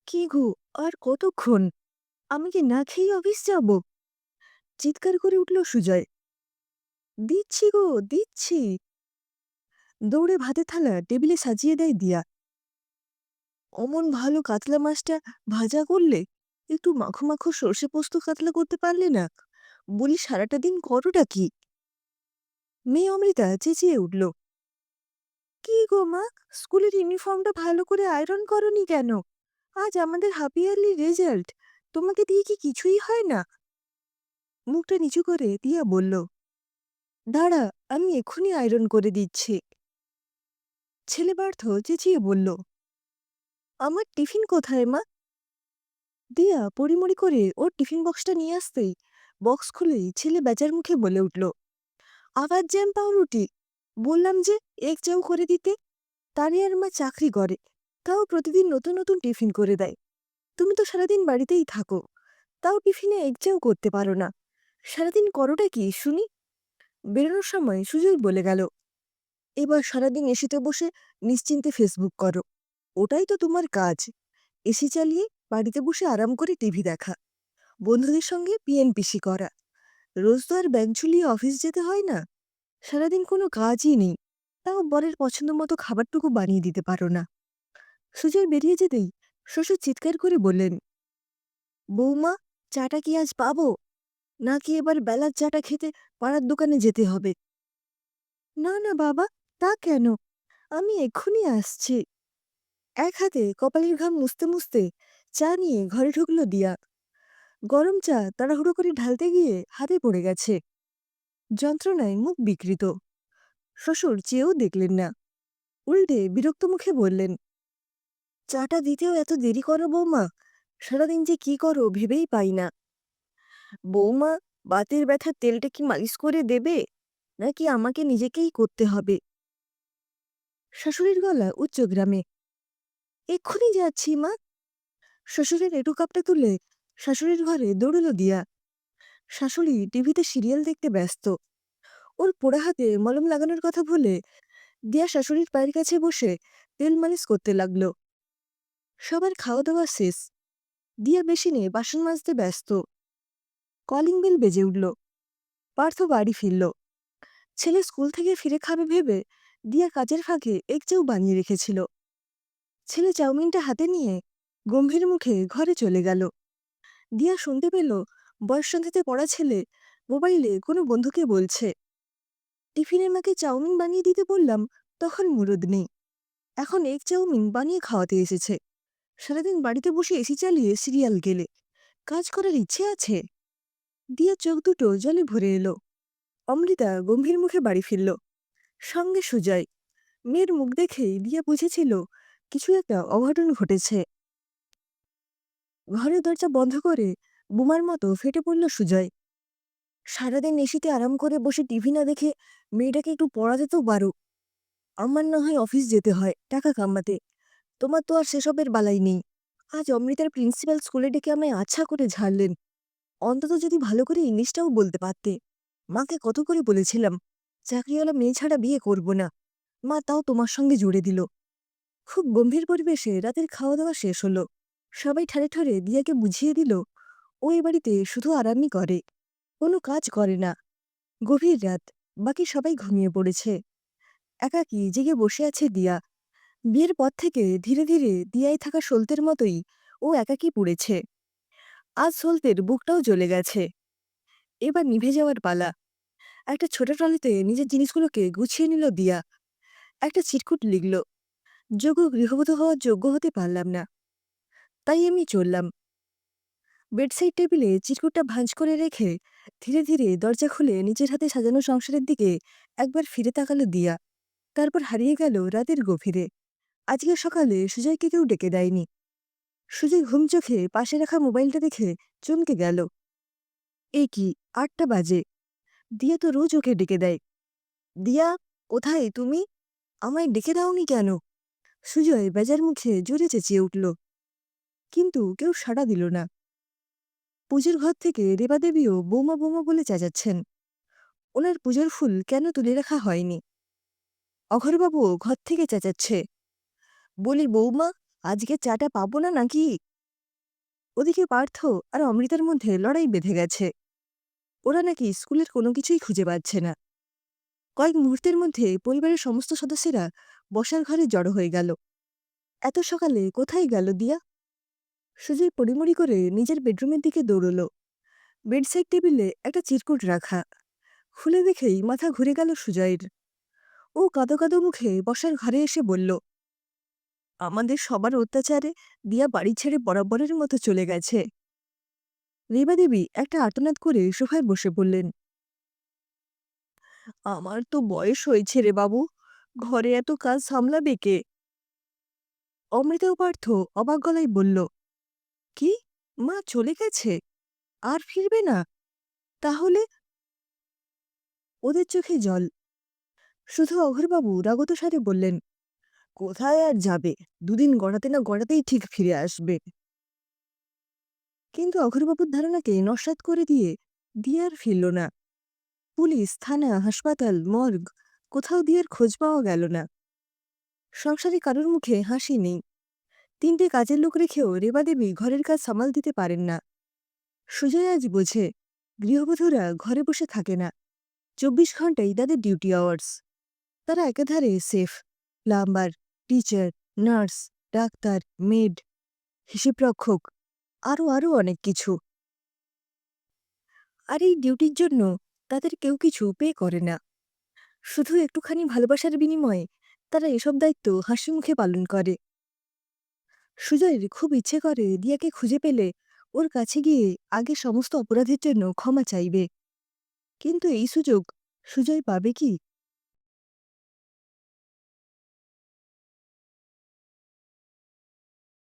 কি গো, আর কতক্ষণ? আমি কি না খেয়ে অফিস যাব? চিৎকার করে উঠল সুজয়। দিচ্ছি গো, দিচ্ছি। দৌড়ে ভাতের থালা টেবিলে সাজিয়ে দেয় দিয়া। অমন ভালো কাতলা মাছটা ভাজা করলে, একটু মাখো মাখো সর্ষে পোস্ত কাতলা করতে পারলে না? বলি সারাটা দিন করোটা কি? মেয়ে অমৃতা চেঁচিয়ে উঠল। কি গো মা, স্কুলের ইউনিফর্মটা ভালো করে আয়রন করনি কেন? আজ আমাদের হাফ ইয়ারলি রেজাল্ট। তোমাকে দিয়ে কি কিছুই হয় না? মুখটা নিচু করে দিয়া বলল, দাঁড়া, আমি এক্ষুনি আয়রন করে দিচ্ছি। ছেলে পার্থ চেঁচিয়ে বলল, আমার টিফিন কোথায় মা? দিয়া পড়িমড়ি করে ওর টিফিন বক্সটা নিয়ে আসতেই বক্স খুলেই ছেলে বেচার মুখে বলে উঠল, আবার জ্যাম পাউরুটি? বললাম যে এগ চাও করে দিতে। তারই আর মা চাকরি করে, তাও প্রতিদিন নতুন নতুন টিফিন করে দেয়। তুমি তো সারাদিন বাড়িতেই থাকো, তাও টিফিনে এগ চাও করতে পারো না। সারাদিন করোটা কি শুনি? বেরোনোর সময় সুজয় বলে গেল, এবার সারাদিন এসিতে বসে নিশ্চিন্তে ফেসবুক করো। ওটাই তো তোমার কাজ। এসি চালিয়ে বাড়িতে বসে আরাম করে টিভি দেখা, বন্ধুদের সঙ্গে পিএনপিসি করা। রোজ তো আর ব্যাগ ঝুলিয়ে অফিস যেতে হয় না। সারাদিন কোনো কাজই নেই, তাও বরের পছন্দ মতো খাবারটুকু বানিয়ে দিতে পারো না। সুজয় বেরিয়ে যেতেই শ্বশুর চিৎকার করে বললেন, বৌমা, চাটা কি আজ পাবো, নাকি এবার বেলার চাটা খেতে পাড়ার দোকানে যেতে হবে? না না বাবা, তা কেন? আমি এক্ষুনি আসছি। এক হাতে কপালের ঘাম মুছতে মুছতে চা নিয়ে ঘরে ঢুকল দিয়া। গরম চা তাড়াহুড়ো করে ঢালতে গিয়ে হাতে পড়ে গেছে। যন্ত্রণায় মুখ বিকৃত। শ্বশুর চেয়েও দেখলেন না, উল্টে বিরক্ত মুখে বললেন, চাটা দিতেও এত দেরি করো বৌমা? সারাদিন যে কি করো ভেবেই পাই না। বৌমা, বাতের ব্যথার তেলটা কি মালিশ করে দেবে, নাকি আমাকে নিজেকেই করতে হবে? শাশুড়ির গলা উচ্চ গ্রামে। এক্ষুনি যাচ্ছি মা। শ্বশুরের এঁটো কাপটা তুলে শাশুড়ির ঘরে দৌড়ল দিয়া। শাশুড়ি টিভিতে সিরিয়াল দেখতে ব্যস্ত। ওর পোড়া হাতে মলম লাগানোর কথা ভুলে দিয়া শাশুড়ির পায়ের কাছে বসে তেল মালিশ করতে লাগলো। সবার খাওয়া দাওয়া শেষ। দিয়া বেসিনে বাসন মাজতে ব্যস্ত। কলিং বেল বেজে উঠল। পার্থ বাড়ি ফিরল। ছেলে স্কুল থেকে ফিরে খাবে ভেবে দিয়া কাজের ফাঁকে এক চাউ বানিয়ে রেখেছিল। ছেলে চাউমিনটা হাতে নিয়ে গম্ভীর মুখে ঘরে চলে গেল। দিয়া শুনতে পেল বয়ঃসন্ধিতে পড়া ছেলে মোবাইলে কোনো বন্ধুকে বলছে, টিফিনের মাকে চাউমিন বানিয়ে দিতে বললাম, তখন মুরদ নেই। এখন এগ চাউমিন বানিয়ে খাওয়াতে এসেছে। সারাদিন বাড়িতে বসে এসি চালিয়ে সিরিয়াল গেলে কাজ করার ইচ্ছে আছে? দিয়া চোখ দুটো জলে ভরে এলো। অমৃতা গম্ভীর মুখে বাড়ি ফিরল, সঙ্গে সুজয়। মেয়ের মুখ দেখেই দিয়া বুঝেছিল কিছু একটা অঘটন ঘটেছে। ঘরের দরজা বন্ধ করে বোমার মতো ফেটে পড়ল সুজয়। সারাদিন এসিতে আরাম করে বসে টিভি না দেখে মেয়েটাকে একটু পড়াতে তো পারো। আমার না হয় অফিস যেতে হয় টাকা কামাতে, তোমার তো আর সেসবের বালাই নেই। আজ অমৃতার প্রিন্সিপাল স্কুলে ডেকে আমায় আচ্ছা করে ঝাড়লেন। অন্তত যদি ভালো করে ইংলিশটাও বলতে পারতে। মাকে কত করে বলেছিলাম চাকরিওয়ালা মেয়ে ছাড়া বিয়ে করব না, মা তাও তোমার সঙ্গে জুড়ে দিল। খুব গম্ভীর পরিবেশে রাতের খাওয়া দাওয়া শেষ হলো। সবাই ঠারে ঠারে দিয়াকে বুঝিয়ে দিল, ও এ বাড়িতে শুধু আরামই করে, কোনো কাজ করে না। গভীর রাত, বাকি সবাই ঘুমিয়ে পড়েছে। একাকী জেগে বসে আছে দিয়া। বিয়ের পর থেকে ধীরে ধীরে দিয়ায় থাকা সলতের মতোই ও একাকী পড়েছে। আজ সলতের বুকটাও জ্বলে গেছে। এবার নিভে যাওয়ার পালা। একটা ছোট ট্রলিতে নিজের জিনিসগুলোকে গুছিয়ে নিল দিয়া। একটা চিরকুট লিখল, যোগ্য গৃহবধূ হওয়ার যোগ্য হতে পারলাম না, তাই আমি চললাম। বেডসাইড টেবিলে চিরকুটটা ভাঁজ করে রেখে ধীরে ধীরে দরজা খুলে নিজের হাতে সাজানো সংসারের দিকে একবার ফিরে তাকালো দিয়া। তারপর হারিয়ে গেল রাতের গভীরে। আজকে সকালে সুজয়কে কেউ ডেকে দেয়নি। সুজয় ঘুম চোখে পাশে রাখা মোবাইলটা দেখে চমকে গেল। এই কি, ৮টা বাজে! দিয়া তো রোজ ওকে ডেকে দেয়। দিয়া, কোথায় তুমি? আমায় ডেকে দাওনি কেন? সুজয় বেজার মুখে জোরে চেঁচিয়ে উঠল, কিন্তু কেউ সাড়া দিল না। পুজোর ঘর থেকে রেবাদেবীও বৌমা বৌমা বলে চেঁচাচ্ছেন। ওনার পুজোর ফুল কেন তুলে রাখা হয়নি? অঘোরবাবুও ঘর থেকে চেঁচাচ্ছে, বলি বৌমা, আজকে চাটা পাবো না নাকি? ওদিকে পার্থ আর অমৃতার মধ্যে লড়াই বেঁধে গেছে। ওরা নাকি স্কুলের কোনো কিছুই খুঁজে পাচ্ছে না। কয়েক মুহূর্তের মধ্যে পরিবারের সমস্ত সদস্যরা বসার ঘরে জড়ো হয়ে গেল। এত সকালে কোথায় গেল দিয়া? সুজয় পড়িমড়ি করে নিজের বেডরুমের দিকে দৌড়ল। বেডসাইড টেবিলে একটা চিরকুট রাখা। খুলে দেখেই মাথা ঘুরে গেল সুজয়ের। ও কাঁদো কাঁদো মুখে বসার ঘরে এসে বলল, আমাদের সবার অত্যাচারে দিয়া বাড়ি ছেড়ে বরাবরের মতো চলে গেছে। রেবা দেবী একটা আর্তনাদ করে সোফায় বসে পড়লেন। আমার তো বয়স হয়েছে রে বাবু, ঘরে এত কাজ সামলাবে কে? অমৃতা ও পার্থ অবাক গলায় বলল, কি, মা চলে গেছে? আর ফিরবে না? তাহলে? ওদের চোখে জল। শুধু অঘোরবাবু রাগত স্বরে বললেন, কোথায় আর যাবে, দুদিন গড়াতে না গড়াতেই ঠিক ফিরে আসবে। কিন্তু অঘোরবাবুর ধারণাকে নস্যাৎ করে দিয়ে দিয়ার ফিরল না। পুলিশ, থানা, হাসপাতাল, মর্গ, কোথাও দিয়ার খোঁজ পাওয়া গেল না। সংসারে কারোর মুখে হাসি নেই। 3টে কাজের লোক রেখেও রেবা দেবী ঘরের কাজ সামাল দিতে পারেন না। সুজয় আজ বোঝে, গৃহবধূরা ঘরে বসে থাকে না। 24 ঘন্টাই তাদের ডিউটি আওয়ার্স। তারা একাধারে chef, plumber, teacher, nurse, doctor, maid, হিসেবরক্ষক, আরও আরও অনেক কিছু। আর এই ডিউটির জন্য তাদের কেউ কিছু পে করে না। শুধু একটুখানি ভালোবাসার বিনিময়ে তারা এসব দায়িত্ব হাসিমুখে পালন করে। সুজয়ের খুব ইচ্ছে করে দিয়াকে খুঁজে পেলে ওর কাছে গিয়ে আগে সমস্ত অপরাধের জন্য ক্ষমা চাইবে। কিন্তু এই সুযোগ সুজয় পাবে কি?